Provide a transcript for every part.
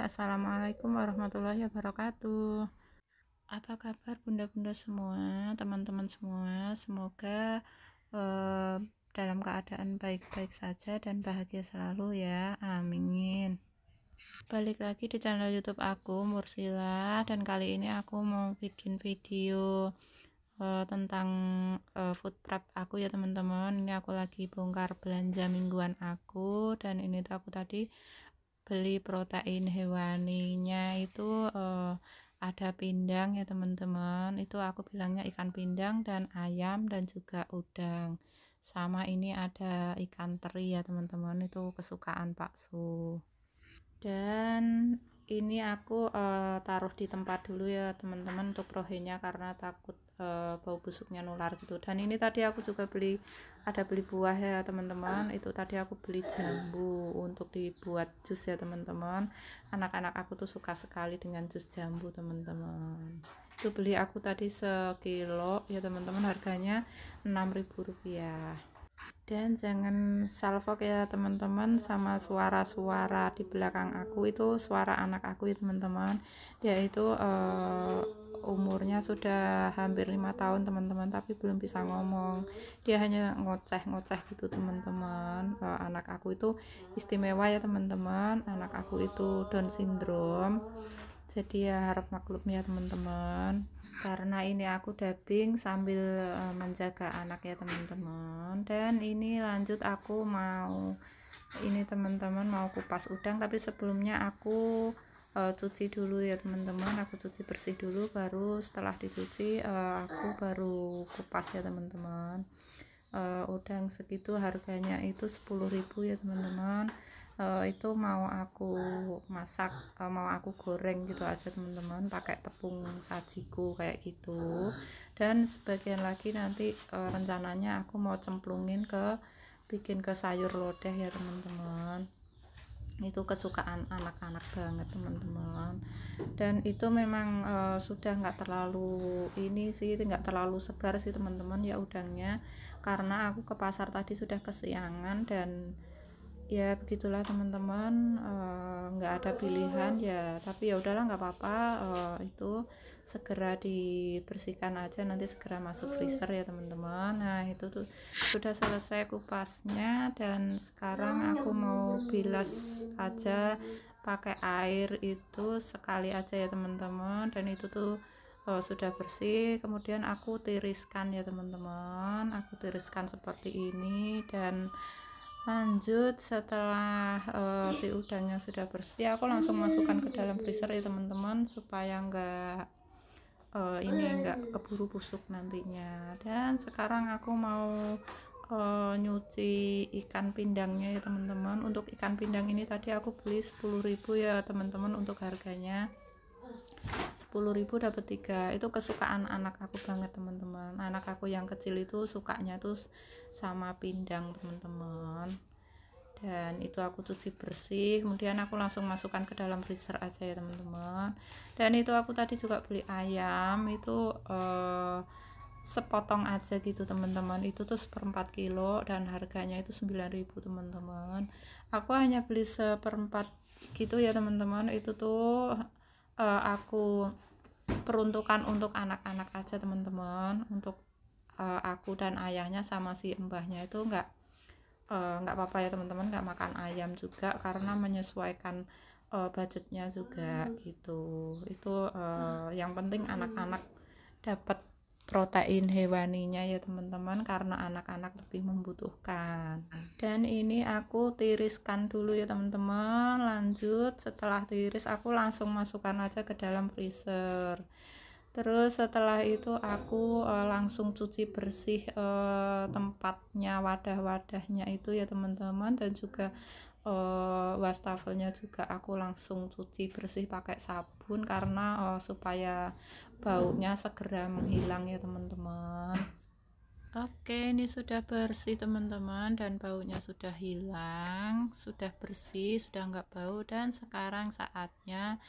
Assalamualaikum warahmatullahi wabarakatuh. Apa kabar bunda-bunda semua, teman-teman semua? Semoga eh, dalam keadaan baik-baik saja dan bahagia selalu ya. Amin. Balik lagi di channel YouTube aku, Mursila, dan kali ini aku mau bikin video tentang food prep aku ya teman-teman. Ini aku lagi bongkar belanja mingguan aku, dan ini tuh aku tadi beli protein hewaninya itu ada pindang ya teman-teman, itu aku bilangnya ikan pindang dan ayam dan juga udang, sama ini ada ikan teri ya teman-teman, itu kesukaan Pak Su. Dan ini aku taruh di tempat dulu ya teman-teman untuk rohenya, karena takut bau busuknya nular gitu. Dan ini tadi aku juga beli buah ya teman-teman, itu tadi aku beli jambu untuk dibuat jus ya teman-teman. Anak-anak aku tuh suka sekali dengan jus jambu teman-teman. Itu beli aku tadi sekilo ya teman-teman, harganya Rp6.000. Dan jangan salfok ya teman-teman sama suara-suara di belakang aku, itu suara anak aku ya teman-teman. Dia itu umurnya sudah hampir 5 tahun teman-teman, tapi belum bisa ngomong, dia hanya ngoceh-ngoceh gitu teman-teman. Anak aku itu istimewa ya teman-teman, anak aku itu Down syndrome, jadi ya harap maklum ya teman-teman, karena ini aku dubbing sambil menjaga anak ya teman-teman. Dan ini lanjut aku mau ini teman-teman mau kupas udang, tapi sebelumnya aku cuci dulu ya teman-teman, aku cuci bersih dulu, baru setelah dicuci aku baru kupas ya teman-teman. Udang segitu harganya itu 10.000 ya teman-teman. Itu mau aku masak, mau aku goreng gitu aja teman-teman, pakai tepung sajiku kayak gitu. Dan sebagian lagi nanti rencananya aku mau cemplungin bikin ke sayur lodeh ya teman-teman, itu kesukaan anak-anak banget teman-teman. Dan itu memang sudah nggak terlalu ini sih, nggak terlalu segar sih teman-teman ya udangnya, karena aku ke pasar tadi sudah kesiangan. Dan ya begitulah teman-teman, nggak ada pilihan ya, tapi ya udahlah nggak apa-apa, itu segera dibersihkan aja, nanti segera masuk freezer ya teman-teman. Nah itu tuh sudah selesai kupasnya, dan sekarang aku mau bilas aja pakai air itu sekali aja ya teman-teman. Dan itu tuh sudah bersih, kemudian aku tiriskan ya teman-teman, aku tiriskan seperti ini. Dan lanjut setelah si udangnya sudah bersih, aku langsung masukkan ke dalam freezer ya teman-teman, supaya enggak keburu busuk nantinya. Dan sekarang aku mau nyuci ikan pindangnya ya teman-teman. Untuk ikan pindang ini tadi aku beli 10.000 ya teman-teman, untuk harganya 10.000 dapat 3. Itu kesukaan anak aku banget teman-teman, anak aku yang kecil itu sukanya tuh sama pindang teman-teman. Dan itu aku cuci bersih, kemudian aku langsung masukkan ke dalam freezer aja ya teman-teman. Dan itu aku tadi juga beli ayam itu sepotong aja gitu teman-teman, itu tuh 1/4 kilo dan harganya itu 9.000 teman-teman. Aku hanya beli 1/4 gitu ya teman-teman, itu tuh aku peruntukan untuk anak-anak aja teman-teman. Untuk aku dan ayahnya sama si mbahnya itu nggak apa-apa ya teman-teman, nggak makan ayam juga, karena menyesuaikan budgetnya juga gitu. Itu yang penting anak-anak dapat protein hewaninya ya teman-teman, karena anak-anak lebih membutuhkan. Dan ini aku tiriskan dulu ya teman-teman. Lanjut setelah tiris aku langsung masukkan aja ke dalam freezer. Terus setelah itu aku langsung cuci bersih tempatnya, wadah-wadahnya itu ya teman-teman, dan juga wastafelnya juga aku langsung cuci bersih pakai sabun, karena supaya baunya segera menghilang ya teman-teman. Oke, ini sudah bersih teman-teman, dan baunya sudah hilang, sudah bersih, sudah nggak bau. Dan sekarang saatnya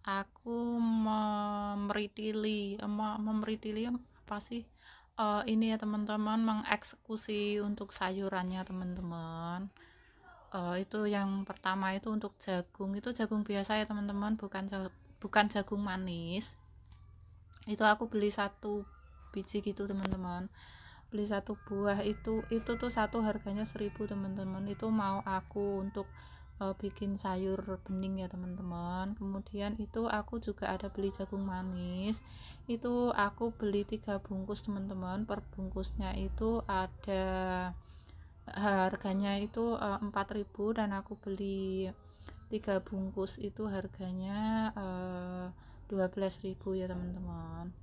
aku memeritili apa sih, ini ya teman-teman, mengeksekusi untuk sayurannya teman-teman. Itu yang pertama itu untuk jagung, itu jagung biasa ya teman-teman, bukan jagung manis. Itu aku beli satu biji gitu teman-teman, beli satu buah. Itu tuh satu harganya 1.000 teman-teman. Itu mau aku untuk bikin sayur bening ya teman-teman. Kemudian itu aku juga ada beli jagung manis, itu aku beli 3 bungkus teman-teman. Per bungkusnya itu ada harganya itu 4.000, dan aku beli 3 bungkus itu harganya 12.000 ya teman-teman.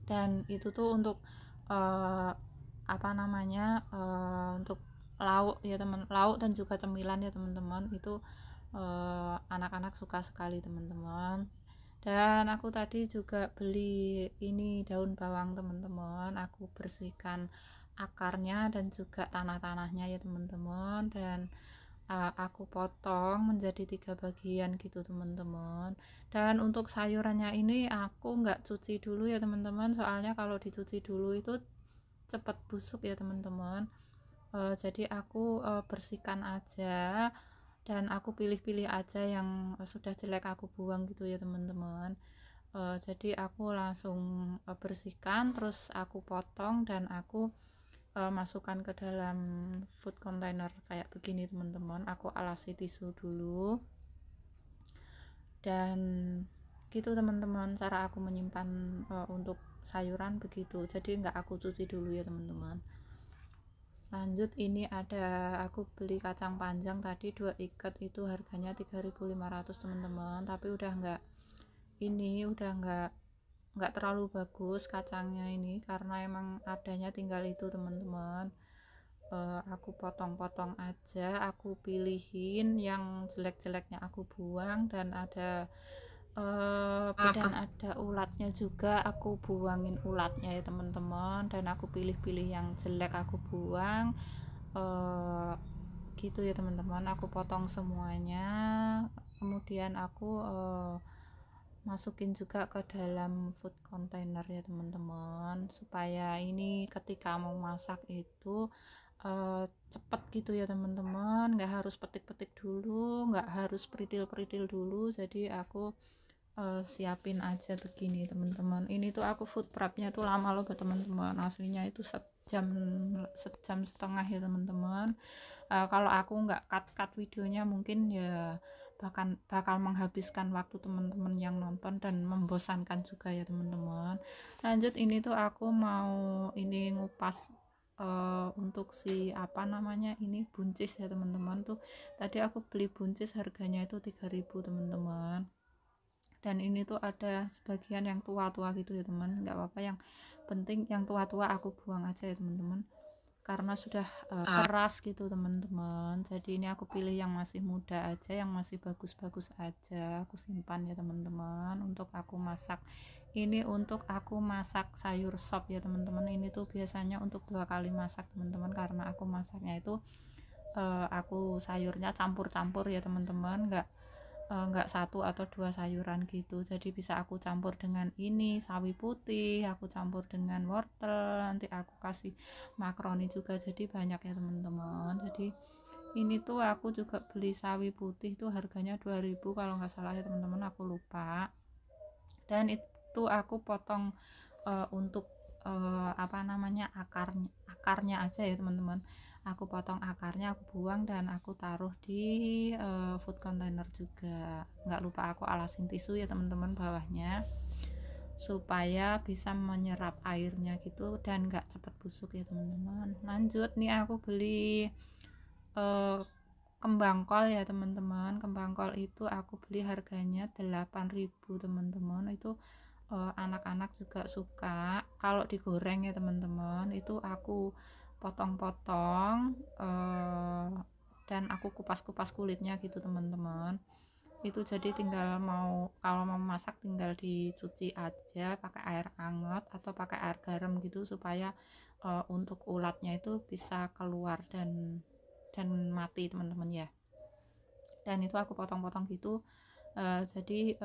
Dan itu tuh untuk apa namanya, untuk lauk ya teman, lauk dan juga cemilan ya teman-teman. Itu anak-anak suka sekali teman-teman. Dan aku tadi juga beli ini daun bawang teman-teman, aku bersihkan akarnya dan juga tanah-tanahnya ya teman-teman, dan aku potong menjadi 3 bagian gitu teman-teman. Dan untuk sayurannya ini aku nggak cuci dulu ya teman-teman, soalnya kalau dicuci dulu itu cepat busuk ya teman-teman. Jadi aku bersihkan aja, dan aku pilih-pilih aja yang sudah jelek aku buang gitu ya teman-teman. Jadi aku langsung bersihkan, terus aku potong, dan aku masukkan ke dalam food container kayak begini teman-teman. Aku alasi tisu dulu, dan gitu teman-teman cara aku menyimpan untuk sayuran begitu. Jadi nggak aku cuci dulu ya teman-teman. Lanjut, ini ada aku beli kacang panjang tadi 2 ikat, itu harganya 3.500 teman-teman, tapi udah nggak terlalu bagus kacangnya ini, karena emang adanya tinggal itu teman-teman. Aku potong-potong aja, aku pilihin yang jelek-jeleknya aku buang, dan ada ulatnya juga, aku buangin ulatnya ya teman-teman, dan aku pilih-pilih yang jelek aku buang. uh, gitu ya teman-teman, aku potong semuanya, kemudian aku masukin juga ke dalam food container ya teman-teman, supaya ini ketika mau masak itu cepet gitu ya teman-teman, nggak harus petik-petik dulu, nggak harus peritil-peritil dulu. Jadi aku siapin aja begini teman-teman. Ini tuh aku food prepnya tuh lama loh teman-teman, aslinya itu sejam setengah ya teman-teman. Kalau aku nggak cut videonya mungkin ya bakal menghabiskan waktu teman-teman yang nonton, dan membosankan juga ya teman-teman. Lanjut, ini tuh aku mau ini ngupas untuk si apa namanya ini buncis ya teman-teman. Tuh tadi aku beli buncis harganya itu 3.000 teman-teman, dan ini tuh ada sebagian yang tua-tua gitu ya teman, nggak apa-apa, yang penting yang tua-tua aku buang aja ya teman-teman, karena sudah keras gitu teman-teman. Jadi ini aku pilih yang masih muda aja, yang masih bagus-bagus aja, aku simpan ya teman-teman untuk aku masak. Ini untuk aku masak sayur sop ya teman-teman. Ini tuh biasanya untuk 2 kali masak teman-teman, karena aku masaknya itu aku sayurnya campur-campur ya teman-teman, nggak satu atau 2 sayuran gitu. Jadi bisa aku campur dengan ini sawi putih, aku campur dengan wortel, nanti aku kasih makaroni juga, jadi banyak ya teman-teman. Jadi ini tuh aku juga beli sawi putih tuh harganya 2.000 kalau nggak salah ya teman-teman, aku lupa. Dan itu aku potong untuk apa namanya, akarnya aja ya teman-teman. Aku potong akarnya, aku buang, dan aku taruh di food container juga. Nggak lupa aku alasin tisu ya teman-teman bawahnya, supaya bisa menyerap airnya gitu, dan nggak cepet busuk ya teman-teman. Lanjut, nih aku beli kembang kol ya teman-teman. Kembang kol itu aku beli harganya 8.000 teman-teman. Itu anak-anak juga suka kalau digoreng ya teman-teman. Itu aku potong-potong dan aku kupas-kupas kulitnya gitu teman-teman. Itu jadi tinggal kalau mau masak tinggal dicuci aja pakai air hangat atau pakai air garam gitu, supaya untuk ulatnya itu bisa keluar dan mati teman-teman ya. Dan itu aku potong-potong gitu. Jadi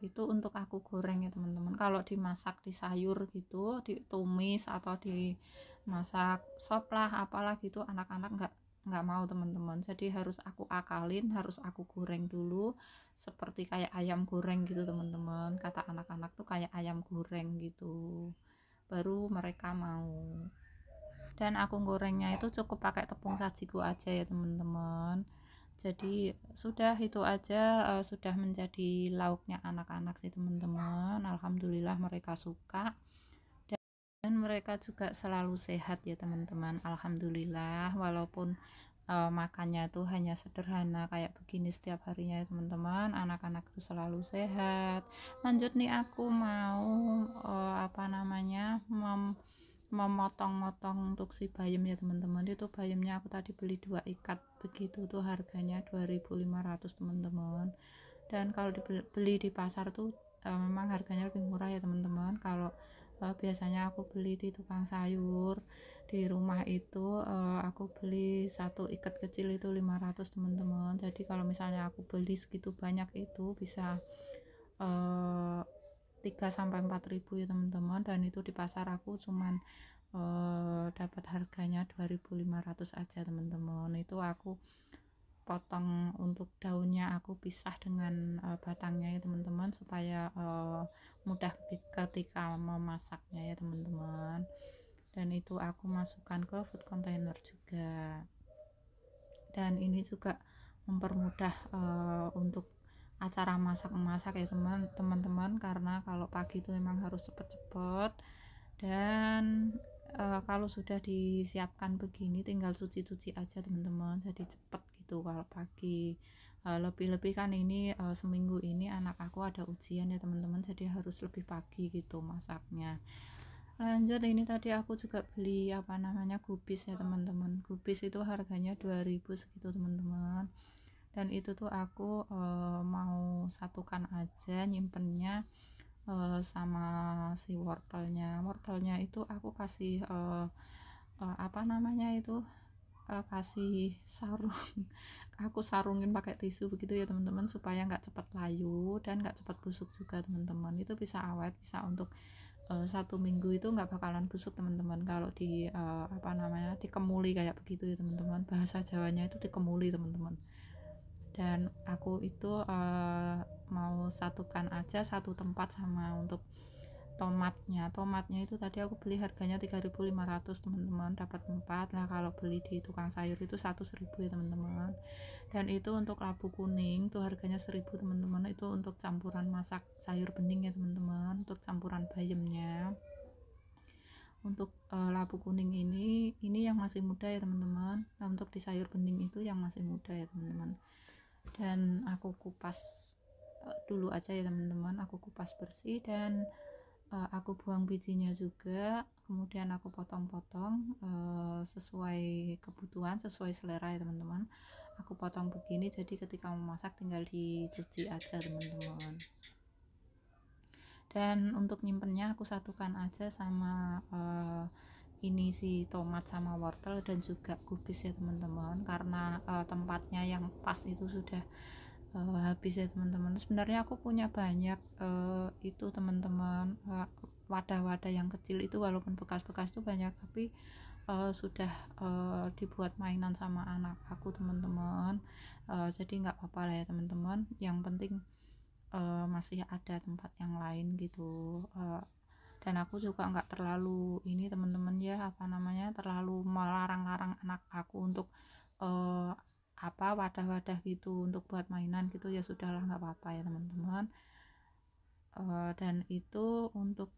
itu untuk aku goreng ya teman-teman. Kalau dimasak di sayur gitu, ditumis atau dimasak sop lah apalah gitu, anak-anak nggak mau teman-teman, jadi harus aku akalin, harus aku goreng dulu seperti kayak ayam goreng gitu teman-teman, kata anak-anak tuh kayak ayam goreng gitu, baru mereka mau. Dan aku gorengnya itu cukup pakai tepung sajiku aja ya teman-teman, jadi sudah itu aja, sudah menjadi lauknya anak-anak sih teman-teman. Alhamdulillah mereka suka dan mereka juga selalu sehat ya teman-teman, alhamdulillah, walaupun makannya tuh hanya sederhana kayak begini setiap harinya ya teman-teman, anak-anak tuh selalu sehat. Lanjut nih, aku mau apa namanya memotong-motong untuk si bayam ya teman-teman. Itu bayamnya aku tadi beli 2 ikat begitu tuh, harganya 2.500 teman-teman. Dan kalau dibeli di pasar tuh memang harganya lebih murah ya teman-teman. Kalau biasanya aku beli di tukang sayur di rumah itu, aku beli satu ikat kecil itu 500 teman-teman. Jadi kalau misalnya aku beli segitu banyak itu bisa 3 sampai 4 ribu ya teman-teman, dan itu di pasar aku cuman dapat harganya 2.500 aja teman-teman. Itu aku potong untuk daunnya, aku pisah dengan batangnya ya teman-teman, supaya mudah ketika memasaknya ya teman-teman. Dan itu aku masukkan ke food container juga, dan ini juga mempermudah untuk acara masak-masak ya teman-teman, karena kalau pagi itu memang harus cepet-cepet, dan kalau sudah disiapkan begini tinggal cuci-cuci aja teman-teman, jadi cepet gitu kalau pagi. Lebih-lebih kan ini seminggu ini anak aku ada ujian ya teman-teman, jadi harus lebih pagi gitu masaknya. Lanjut, ini tadi aku juga beli apa namanya kubis ya teman-teman. Kubis itu harganya 2000 segitu teman-teman, dan itu tuh aku mau satukan aja nyimpennya sama si wortelnya itu aku kasih apa namanya itu, kasih sarung. Aku sarungin pakai tisu begitu ya teman-teman, supaya nggak cepat layu dan nggak cepat busuk juga teman-teman. Itu bisa awet, bisa untuk 1 minggu itu nggak bakalan busuk teman-teman, kalau di apa namanya dikemuli kayak begitu ya teman-teman, bahasa Jawanya itu dikemuli teman-teman. Dan aku itu mau satukan aja satu tempat sama untuk tomatnya itu tadi aku beli harganya 3.500 teman-teman, dapat 4 lah. Kalau beli di tukang sayur itu 1.000 ya teman-teman. Dan itu untuk labu kuning tuh harganya 1.000 teman-teman, itu untuk campuran masak sayur bening ya teman-teman, untuk campuran bayamnya. Untuk labu kuning ini yang masih muda ya teman-teman. Nah, untuk di sayur bening itu yang masih muda ya teman-teman. Dan aku kupas dulu aja ya teman-teman, aku kupas bersih, dan aku buang bijinya juga, kemudian aku potong-potong sesuai kebutuhan, sesuai selera ya teman-teman. Aku potong begini, jadi ketika memasak tinggal dicuci aja teman-teman. Dan untuk nyimpennya aku satukan aja sama ini si tomat sama wortel dan juga kubis ya teman-teman, karena tempatnya yang pas itu sudah habis ya teman-teman. Sebenarnya aku punya banyak itu teman-teman, wadah-wadah yang kecil itu, walaupun bekas-bekas itu banyak, tapi sudah dibuat mainan sama anak aku teman-teman. Jadi nggak apa-apa lah ya teman-teman, yang penting masih ada tempat yang lain gitu. Dan aku juga nggak terlalu ini teman-teman ya, apa namanya, terlalu melarang-larang anak aku untuk apa wadah-wadah gitu untuk buat mainan gitu, ya sudahlah, nggak apa-apa ya teman-teman. Dan itu untuk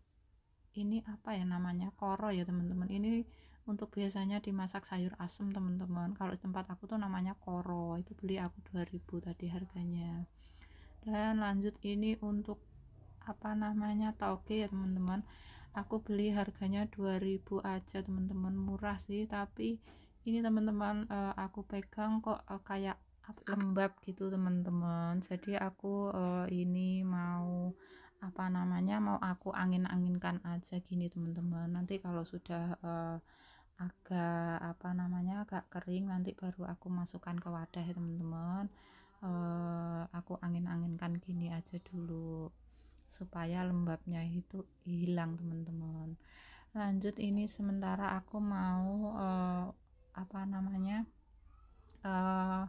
ini apa ya namanya, koro ya teman-teman, ini untuk biasanya dimasak sayur asem teman-teman. Kalau di tempat aku tuh namanya koro, itu beli aku 2000 tadi harganya. Dan lanjut, ini untuk apa namanya tauge ya teman-teman, aku beli harganya 2000 aja teman-teman, murah sih, tapi ini teman-teman aku pegang kok kayak lembab gitu teman-teman. Jadi aku ini mau apa namanya, mau aku angin-anginkan aja gini teman-teman. Nanti kalau sudah agak apa namanya agak kering, nanti baru aku masukkan ke wadah ya teman-teman. Aku angin-anginkan gini aja dulu supaya lembabnya itu hilang teman-teman. Lanjut, ini sementara aku mau apa namanya uh,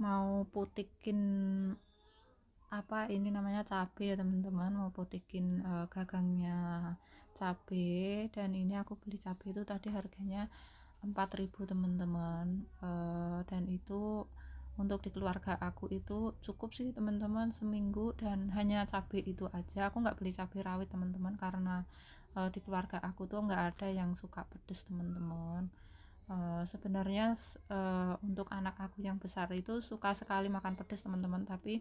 mau putikin apa ini namanya cabe ya teman-teman, mau putikin gagangnya cabe. Dan ini aku beli cabe itu tadi harganya 4.000 teman-teman. Dan itu untuk di keluarga aku itu cukup sih teman-teman seminggu, dan hanya cabai itu aja. Aku nggak beli cabai rawit teman-teman, karena di keluarga aku tuh nggak ada yang suka pedes teman-teman. Sebenarnya untuk anak aku yang besar itu suka sekali makan pedes teman-teman, tapi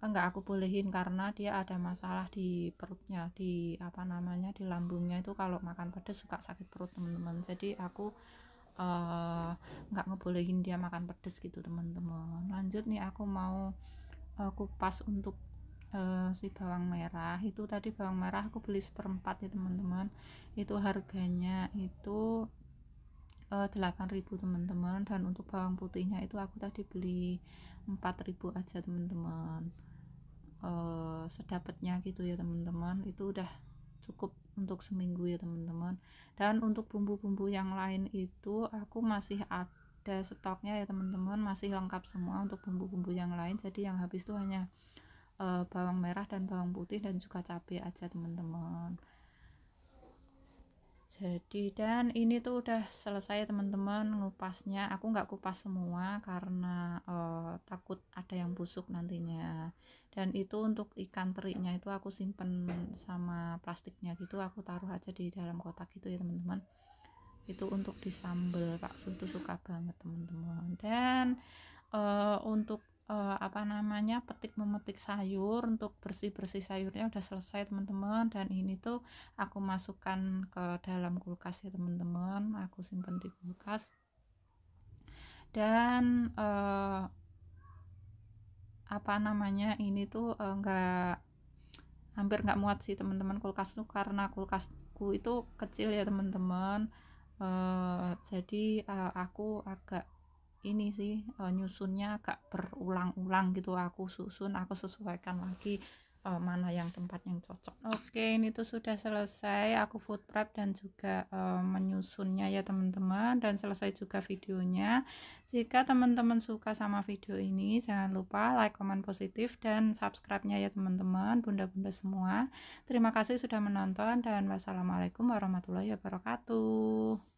nggak aku bolehin karena dia ada masalah di perutnya, di apa namanya, di lambungnya itu kalau makan pedes suka sakit perut teman-teman. Jadi aku uh, nggak ngebolehin dia makan pedes gitu teman-teman. Lanjut nih, aku mau kupas untuk si bawang merah. Itu tadi bawang merah aku beli seperempat ya teman-teman, itu harganya itu 8.000 teman-teman. Dan untuk bawang putihnya itu aku tadi beli 4.000 aja teman-teman, sedapatnya gitu ya teman-teman. Itu udah cukup untuk seminggu ya teman-teman. Dan untuk bumbu-bumbu yang lain itu aku masih ada stoknya ya teman-teman, masih lengkap semua untuk bumbu-bumbu yang lain. Jadi yang habis itu hanya bawang merah dan bawang putih dan juga cabai aja teman-teman. Jadi dan ini tuh udah selesai teman-teman ngupasnya. Aku nggak kupas semua karena takut ada yang busuk nantinya. Dan itu untuk ikan terinya itu aku simpen sama plastiknya gitu, aku taruh aja di dalam kotak gitu ya teman-teman. Itu untuk disambel, Pak Sutu suka banget teman-teman. Dan untuk apa namanya, memetik sayur, untuk bersih-bersih sayurnya udah selesai teman-teman. Dan ini tuh aku masukkan ke dalam kulkas ya teman-teman, aku simpan di kulkas. Dan apa namanya, ini tuh hampir nggak muat sih teman-teman kulkas tuh, karena kulkasku itu kecil ya teman-teman. Jadi aku agak ini sih, nyusunnya agak berulang-ulang gitu. Aku susun, aku sesuaikan lagi mana yang tempat yang cocok. Oke, ini tuh sudah selesai aku food prep dan juga menyusunnya ya teman-teman, dan selesai juga videonya. Jika teman-teman suka sama video ini, jangan lupa like, komen positif, dan subscribe-nya ya teman-teman, bunda-bunda semua. Terima kasih sudah menonton, dan wassalamualaikum warahmatullahi wabarakatuh.